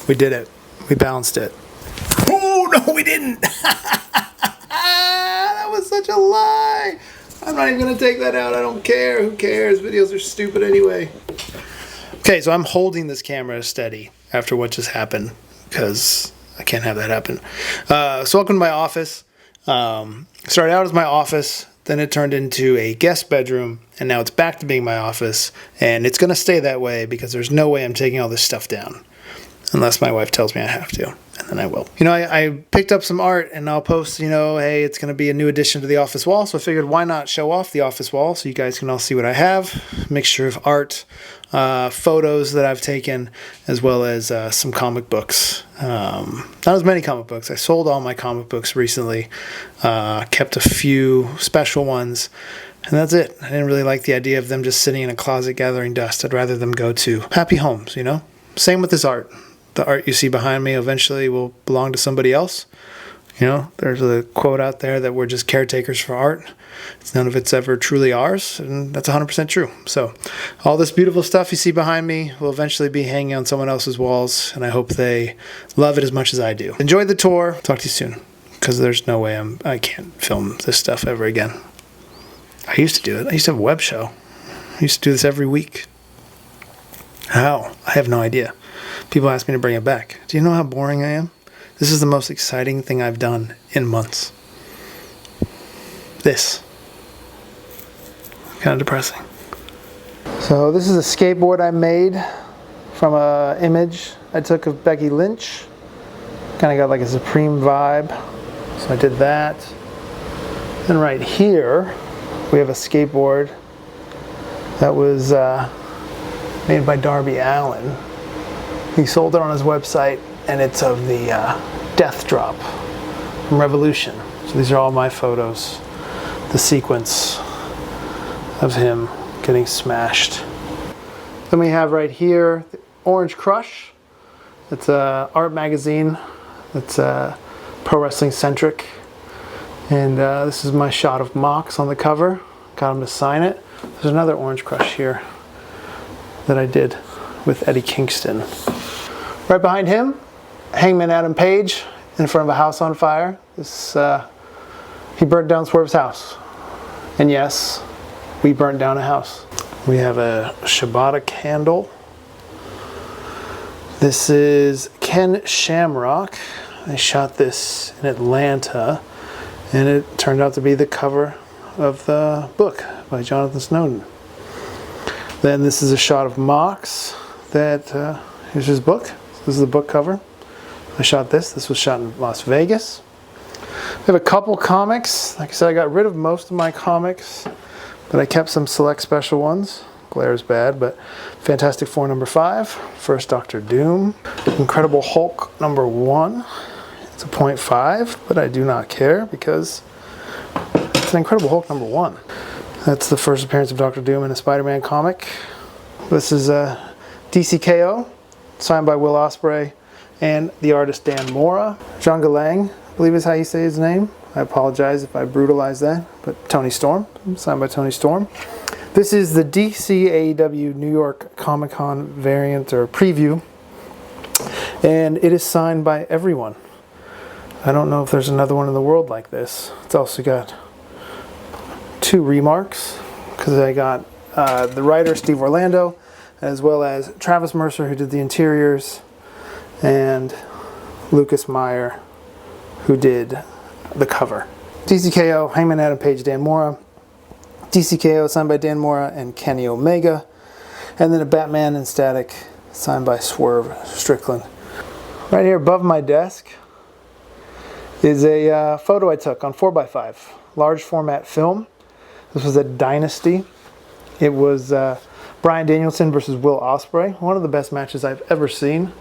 We did it. We balanced it. Oh, no, we didn't. That was such a lie. I'm not even going to take that out. I don't care. Who cares? Videos are stupid anyway. Okay, so I'm holding this camera steady after what just happened because I can't have that happen. So welcome to my office. Started out as my office, then it turned into a guest bedroom, and now it's back to being my office, and it's going to stay that way because there's no way I'm taking all this stuff down unless my wife tells me I have to, and then I will. You know, I picked up some art, and I'll post, you know, hey, it's going to be a new addition to the office wall, so I figured why not show off the office wall so you guys can all see what I have. Mixture of art, photos that I've taken, as well as some comic books. Not as many comic books. I sold all my comic books recently, kept a few special ones, and that's it. I didn't really like the idea of them just sitting in a closet gathering dust. I'd rather them go to happy homes, you know? Same with this art. The art you see behind me eventually will belong to somebody else. You know, there's a quote out there that we're just caretakers for art. None of it's ever truly ours, and that's 100% true. So all this beautiful stuff you see behind me will eventually be hanging on someone else's walls, and I hope they love it as much as I do. Enjoy the tour. Talk to you soon, because there's no way I can't film this stuff ever again. I used to do it. I used to have a web show. I used to do this every week. How? I have no idea. People ask me to bring it back. Do you know how boring I am? This is the most exciting thing I've done in months. This. Kind of depressing. So this is a skateboard I made from an image I took of Becky Lynch. Kind of got like a Supreme vibe. So I did that. Then right here, we have a skateboard that was made by Darby Allen. He sold it on his website, and it's of the Death Drop from Revolution. So these are all my photos, the sequence of him getting smashed. Then we have right here the Orange Crush. It's an art magazine that's pro wrestling centric. And this is my shot of Mox on the cover. Got him to sign it. There's another Orange Crush here that I did with Eddie Kingston. Right behind him, Hangman Adam Page in front of a house on fire. This he burnt down Swerve's house. And yes, we burnt down a house. We have a Shibata candle. This is Ken Shamrock. I shot this in Atlanta, and it turned out to be the cover of the book by Jonathan Snowden. Then this is a shot of Mox that, here's his book. This is the book cover. I shot this. This was shot in Las Vegas. We have a couple comics. Like I said, I got rid of most of my comics, but I kept some select special ones. Glare is bad, but Fantastic Four #5, First Doctor Doom, Incredible Hulk #1. It's a 0.5, but I do not care because it's an Incredible Hulk #1. That's the first appearance of Doctor Doom in a Spider-Man comic. This is a DCKO, signed by Will Ospreay and the artist Dan Mora. Jean Galang, I believe is how you say his name. I apologize if I brutalize that, but Tony Storm, signed by Tony Storm. This is the DCAEW New York Comic Con variant or preview, and it is signed by everyone. I don't know if there's another one in the world like this. It's also got 2 remarks, because I got the writer Steve Orlando, as well as Travis Mercer, who did the interiors, and Lucas Meyer, who did the cover. DCKO, Hangman Adam Page, Dan Mora. DCKO, signed by Dan Mora and Kenny Omega. And then a Batman and Static, signed by Swerve Strickland. Right here above my desk is a photo I took on 4x5, large format film. This was at Dynasty. It was Bryan Danielson versus Will Ospreay, one of the best matches I've ever seen.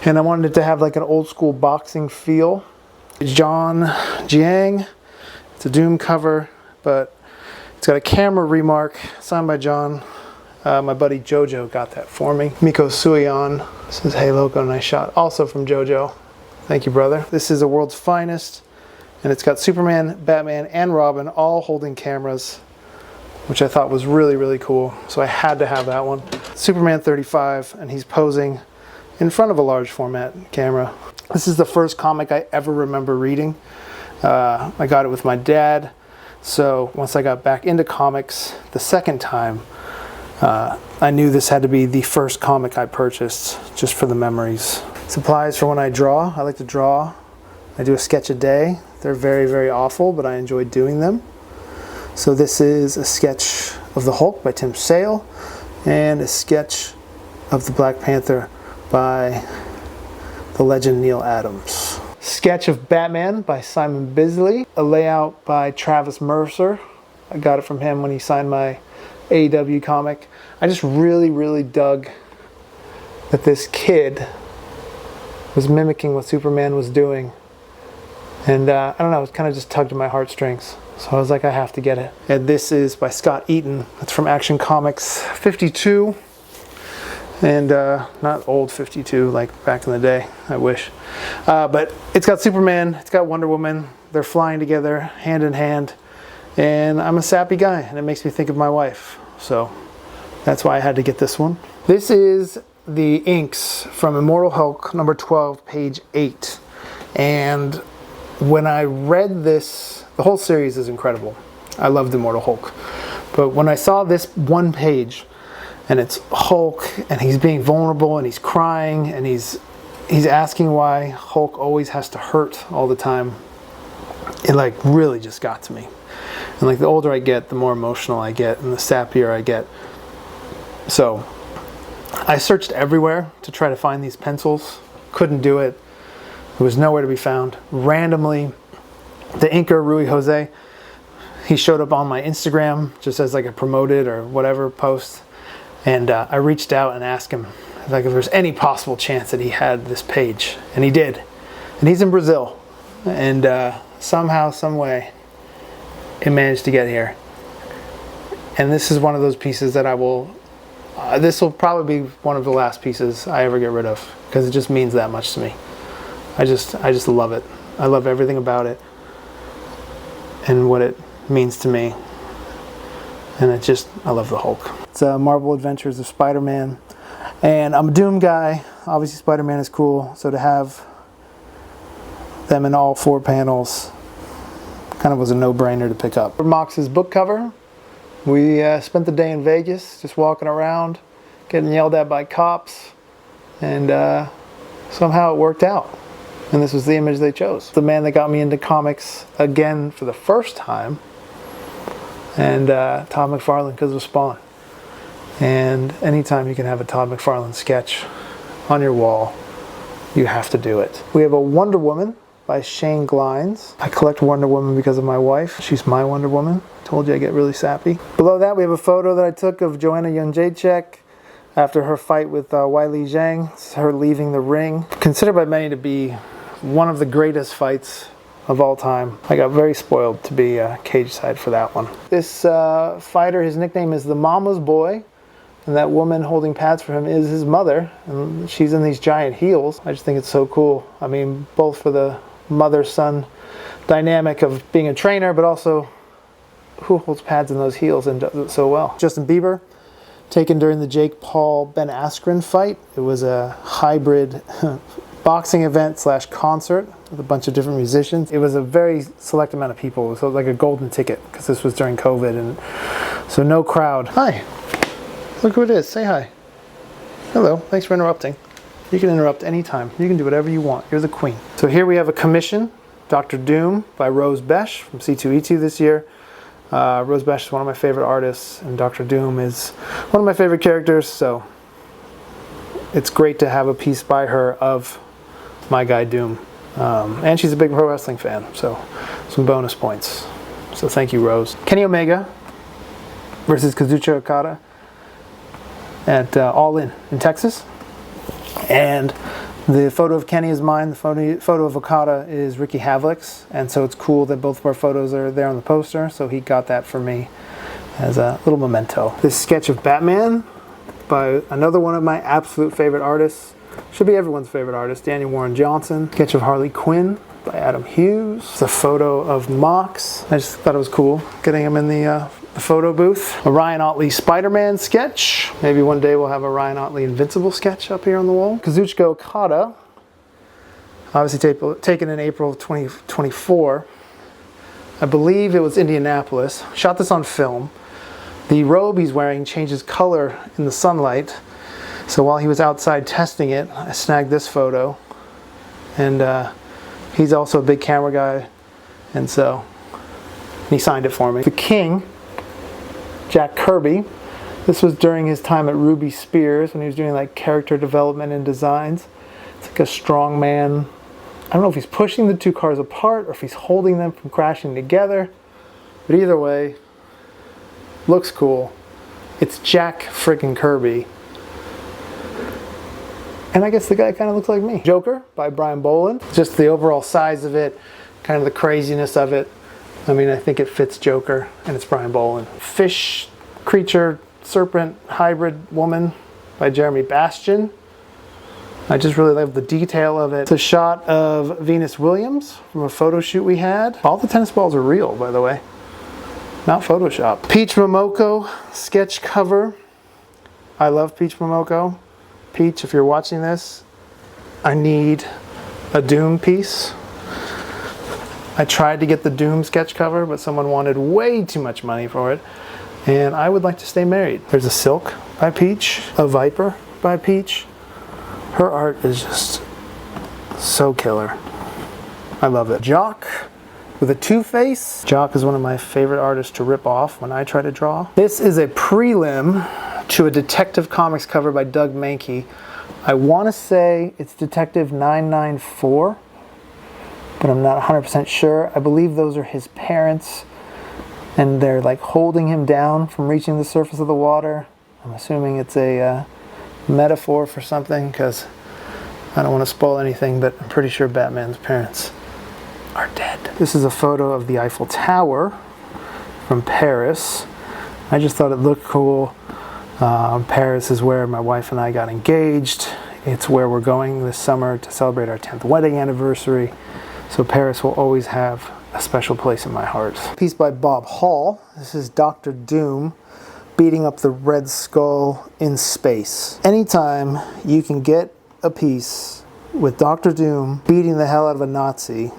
And I wanted it to have like an old school boxing feel. John Jiang. It's a Doom cover, but it's got a camera remark signed by John. My buddy Jojo got that for me. Miko Suion says, "Hey Loco, nice shot." Also from Jojo. Thank you, brother. This is the world's finest, and it's got Superman, Batman, and Robin all holding cameras, which I thought was really, really cool. So I had to have that one. Superman 35, and he's posing in front of a large format camera. This is the first comic I ever remember reading. I got it with my dad. So once I got back into comics the second time, I knew this had to be the first comic I purchased just for the memories. Supplies for when I draw. I like to draw. I do a sketch a day. They're very, very awful, but I enjoy doing them. So this is a sketch of the Hulk by Tim Sale and a sketch of the Black Panther by the legend Neal Adams. Sketch of Batman by Simon Bisley. A layout by Travis Mercer. I got it from him when he signed my AEW comic. I just really, really dug that this kid was mimicking what Superman was doing. And I don't know, it kind of just tugged at my heartstrings. So I was like, I have to get it. And this is by Scott Eaton. It's from Action Comics 52. And not old 52 like back in the day, I wish. But it's got Superman, it's got Wonder Woman. They're flying together, hand in hand. And I'm a sappy guy, and it makes me think of my wife. So that's why I had to get this one. This is the inks from Immortal Hulk number 12, page 8. And when I read this, the whole series is incredible. I loved Immortal Hulk. But when I saw this one page, and it's Hulk, and he's being vulnerable, and he's crying, and he's asking why Hulk always has to hurt all the time, it like really just got to me. And like the older I get, the more emotional I get, and the sappier I get. So I searched everywhere to try to find these pencils. Couldn't do it. It was nowhere to be found. Randomly, the inker Rui Jose, he showed up on my Instagram just as like a promoted or whatever post. And I reached out and asked him like if there's any possible chance that he had this page. And he did. And he's in Brazil. And somehow, some way, it managed to get here. And this is one of those pieces that I will, this will probably be one of the last pieces I ever get rid of, because it just means that much to me. I just love it. I love everything about it and what it means to me. And I love the Hulk. It's Marvel Adventures of Spider-Man. And I'm a Doom guy. Obviously Spider-Man is cool. So to have them in all 4 panels kind of was a no-brainer to pick up. Mox's book cover. We spent the day in Vegas just walking around, getting yelled at by cops. And somehow it worked out. And this was the image they chose. The man that got me into comics again for the first time. And Todd McFarlane, because of Spawn. And anytime you can have a Todd McFarlane sketch on your wall, you have to do it. We have a Wonder Woman by Shane Glines. I collect Wonder Woman because of my wife. She's my Wonder Woman. Told you I get really sappy. Below that we have a photo that I took of Joanna Jędrzejczyk after her fight with Weili Zhang. It's her leaving the ring. Considered by many to be one of the greatest fights of all time. I got very spoiled to be cage side for that one. This fighter, his nickname is the Mama's Boy, and that woman holding pads for him is his mother, and she's in these giant heels. I just think it's so cool. I mean, both for the mother-son dynamic of being a trainer, but also who holds pads in those heels and does it so well. Justin Bieber, taken during the Jake Paul-Ben Askren fight. It was a hybrid boxing event / concert with a bunch of different musicians. It was a very select amount of people. It was like a golden ticket because this was during COVID, and so no crowd. Hi, look who it is. Say hi. Hello, thanks for interrupting. You can interrupt anytime. You can do whatever you want. You're the queen. So here we have a commission, Dr. Doom by Rose Besch from C2E2 this year. Rose Besch is one of my favorite artists, and Dr. Doom is one of my favorite characters, so it's great to have a piece by her of my guy Doom. And she's a big pro wrestling fan, so some bonus points. So thank you, Rose. Kenny Omega versus Kazuchika Okada at All In Texas. And the photo of Kenny is mine. The photo of Okada is Ricky Havlick's. And so it's cool that both of our photos are there on the poster. So he got that for me as a little memento. This sketch of Batman by another one of my absolute favorite artists. Should be everyone's favorite artist, Daniel Warren Johnson. Sketch of Harley Quinn by Adam Hughes. It's a photo of Mox. I just thought it was cool getting him in the the photo booth. A Ryan Ottley Spider-Man sketch. Maybe one day we'll have a Ryan Ottley Invincible sketch up here on the wall. Kazuchika Okada, obviously taken in April of 2024. I believe it was Indianapolis. Shot this on film. The robe he's wearing changes color in the sunlight. So while he was outside testing it, I snagged this photo. And he's also a big camera guy. And so he signed it for me. The King, Jack Kirby. This was during his time at Ruby Spears when he was doing like character development and designs. It's like a strong man. I don't know if he's pushing the two cars apart or if he's holding them from crashing together. But either way, looks cool. It's Jack friggin' Kirby. And I guess the guy kind of looks like me. Joker by Brian Bolland. Just the overall size of it, kind of the craziness of it. I mean, I think it fits Joker, and it's Brian Bolland. Fish, creature, serpent, hybrid woman by Jeremy Bastian. I just really love the detail of it. It's a shot of Venus Williams from a photo shoot we had. All the tennis balls are real, by the way. Not Photoshop. Peach Momoko sketch cover. I love Peach Momoko. Peach, if you're watching this, I need a Doom piece. I tried to get the Doom sketch cover, but someone wanted way too much money for it. And I would like to stay married. There's a Silk by Peach, a Viper by Peach. Her art is just so killer. I love it. Jock with a Two-Face. Jock is one of my favorite artists to rip off when I try to draw. This is a prelim to a Detective Comics cover by Doug Mahnke. I want to say it's Detective 994, but I'm not 100% sure. I believe those are his parents, and they're like holding him down from reaching the surface of the water. I'm assuming it's a metaphor for something, because I don't want to spoil anything, but I'm pretty sure Batman's parents are dead. This is a photo of the Eiffel Tower from Paris. I just thought it looked cool. Paris is where my wife and I got engaged. It's where we're going this summer to celebrate our 10th wedding anniversary. So Paris will always have a special place in my heart. Piece by Bob Hall. This is Dr. Doom beating up the Red Skull in space. Anytime you can get a piece with Dr. Doom beating the hell out of a Nazi,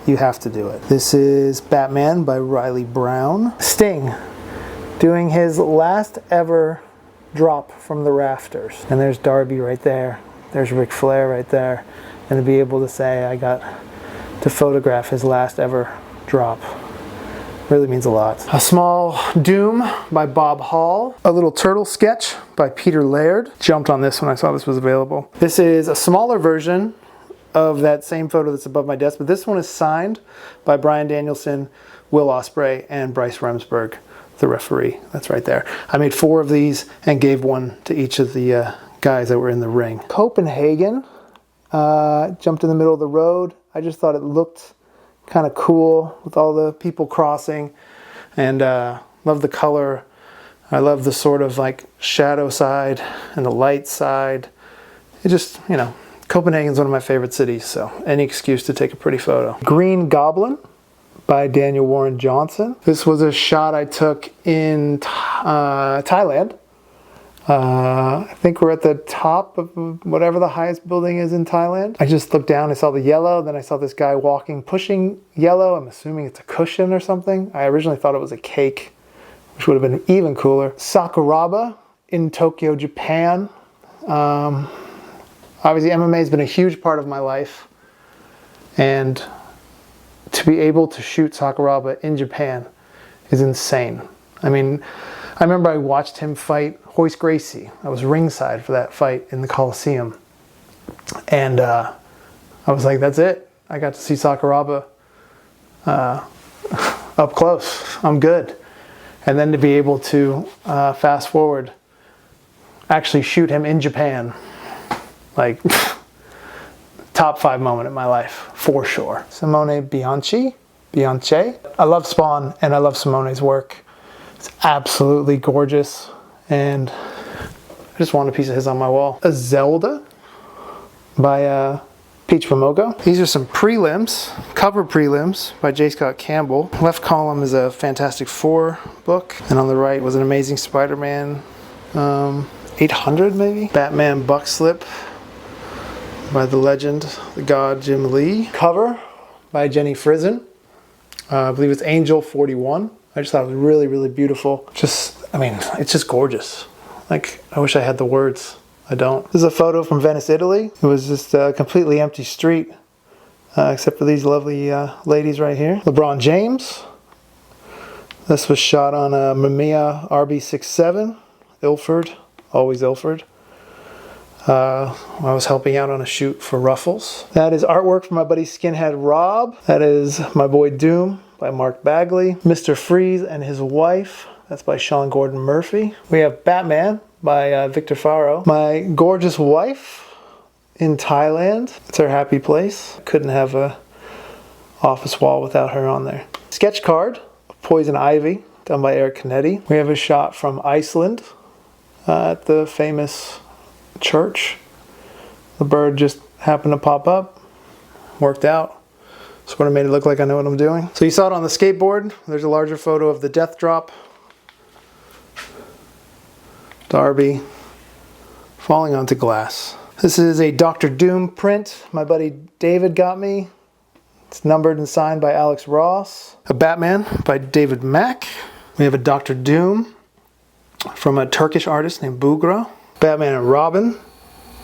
you have to do it. This is Batman by Riley Brown. Sting doing his last ever drop from the rafters. And there's Darby right there. There's Ric Flair right there. And to be able to say I got to photograph his last ever drop really means a lot. A small Doom by Bob Hall. A little turtle sketch by Peter Laird. Jumped on this when I saw this was available. This is a smaller version of that same photo that's above my desk, but this one is signed by Bryan Danielson, Will Ospreay, and Bryce Remsburg, the referee. That's right there. I made 4 of these and gave one to each of the guys that were in the ring. Copenhagen, jumped in the middle of the road. I just thought it looked kind of cool with all the people crossing, and love the color. I love the sort of like shadow side and the light side. It just, you know, Copenhagen's one of my favorite cities, so any excuse to take a pretty photo. Green Goblin by Daniel Warren Johnson. This was a shot I took in Thailand. I think we're at the top of whatever the highest building is in Thailand. I just looked down, I saw the yellow, then I saw this guy walking, pushing yellow. I'm assuming it's a cushion or something. I originally thought it was a cake, which would have been even cooler. Sakuraba in Tokyo, Japan. Obviously MMA has been a huge part of my life, and to be able to shoot Sakuraba in Japan is insane. I mean, I remember I watched him fight Royce Gracie. I was ringside for that fight in the Coliseum. And I was like, that's it. I got to see Sakuraba up close. I'm good. And then to be able to fast forward, actually shoot him in Japan, like top 5 moment in my life, for sure. Simone Bianchi. I love Spawn and I love Simone's work. It's absolutely gorgeous, and I just want a piece of his on my wall. A Zelda by Peach Momoko. These are some prelims, cover prelims by J. Scott Campbell. Left column is a Fantastic Four book, and on the right was an Amazing Spider-Man 800 maybe? Batman Buck Slip by the legend, the god Jim Lee. Cover by Jenny Frison. I believe it's Angel 41. I just thought it was really, really beautiful. It's just gorgeous. Like, I wish I had the words. I don't. This is a photo from Venice, Italy. It was just a completely empty street, except for these lovely ladies right here. LeBron James. This was shot on a Mamiya RB67, Ilford, always Ilford. I was helping out on a shoot for Ruffles. That is artwork from my buddy Skinhead Rob. That is My Boy Doom by Mark Bagley. Mr. Freeze and His Wife. That's by Sean Gordon Murphy. We have Batman by Victor Faro. My Gorgeous Wife in Thailand. It's her happy place. Couldn't have a office wall without her on there. Sketch card, Poison Ivy, done by Eric Canetti. We have a shot from Iceland at the famous church. The bird just happened to pop up. Worked out. Sort of made it look like I know what I'm doing. So you saw it on the skateboard. There's a larger photo of the death drop. Darby falling onto glass. This is a Dr. Doom print my buddy David got me. It's numbered and signed by Alex Ross. A Batman by David Mack. We have a Dr. Doom from a Turkish artist named Bugra. Batman and Robin.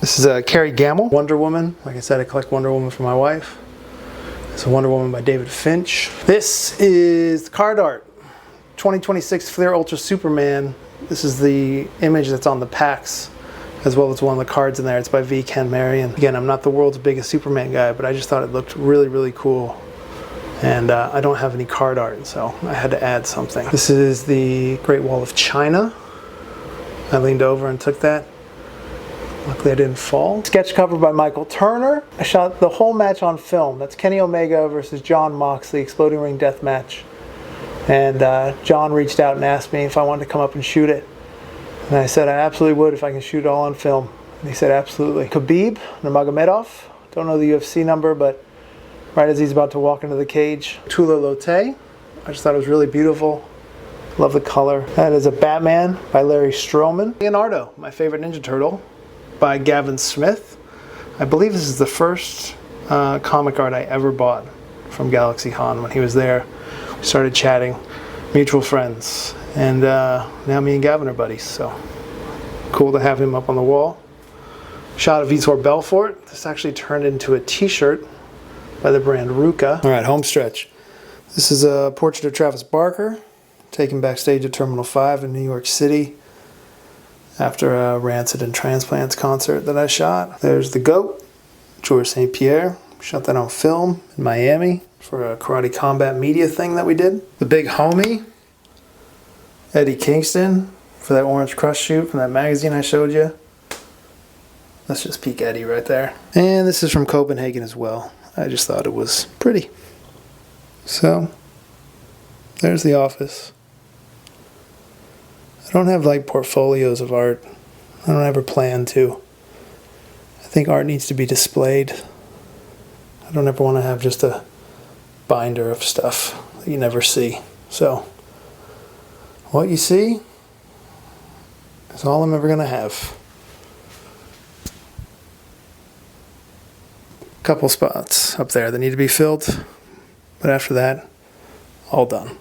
This is a Carrie Gamble. Wonder Woman. Like I said, I collect Wonder Woman for my wife. It's a Wonder Woman by David Finch. This is card art. 2026 Fleer Ultra Superman. This is the image that's on the packs, as well as one of the cards in there. It's by V. Ken Marion. Again, I'm not the world's biggest Superman guy, but I just thought it looked really, really cool. And I don't have any card art, so I had to add something. This is the Great Wall of China. I leaned over and took that. Luckily I didn't fall. Sketch cover by Michael Turner. I shot the whole match on film. That's Kenny Omega versus Jon Moxley, Exploding Ring Death Match. And John reached out and asked me if I wanted to come up and shoot it. And I said I absolutely would if I can shoot it all on film. And he said absolutely. Khabib Nurmagomedov. Don't know the UFC number, but right as he's about to walk into the cage. Tula Lote. I just thought it was really beautiful. Love the color. That is a Batman by Larry Stroman. Leonardo, my favorite Ninja Turtle, by Gavin Smith. I believe this is the first comic art I ever bought from Galaxy Con when he was there. We started chatting, mutual friends, and now me and Gavin are buddies, so cool to have him up on the wall. Shot of Vitor Belfort. This actually turned into a t-shirt by the brand Ruka. All right, home stretch. This is a portrait of Travis Barker, taken backstage at Terminal 5 in New York City after a Rancid and Transplants concert that I shot. There's the GOAT, George St. Pierre. Shot that on film in Miami for a Karate Combat media thing that we did. The Big Homie, Eddie Kingston, for that Orange Crush shoot from that magazine I showed you. That's just peak Eddie right there. And this is from Copenhagen as well. I just thought it was pretty. So, there's the office. I don't have like portfolios of art. I don't ever plan to. I think art needs to be displayed. I don't ever want to have just a binder of stuff that you never see. So, what you see is all I'm ever going to have. Couple spots up there that need to be filled, but after that, all done.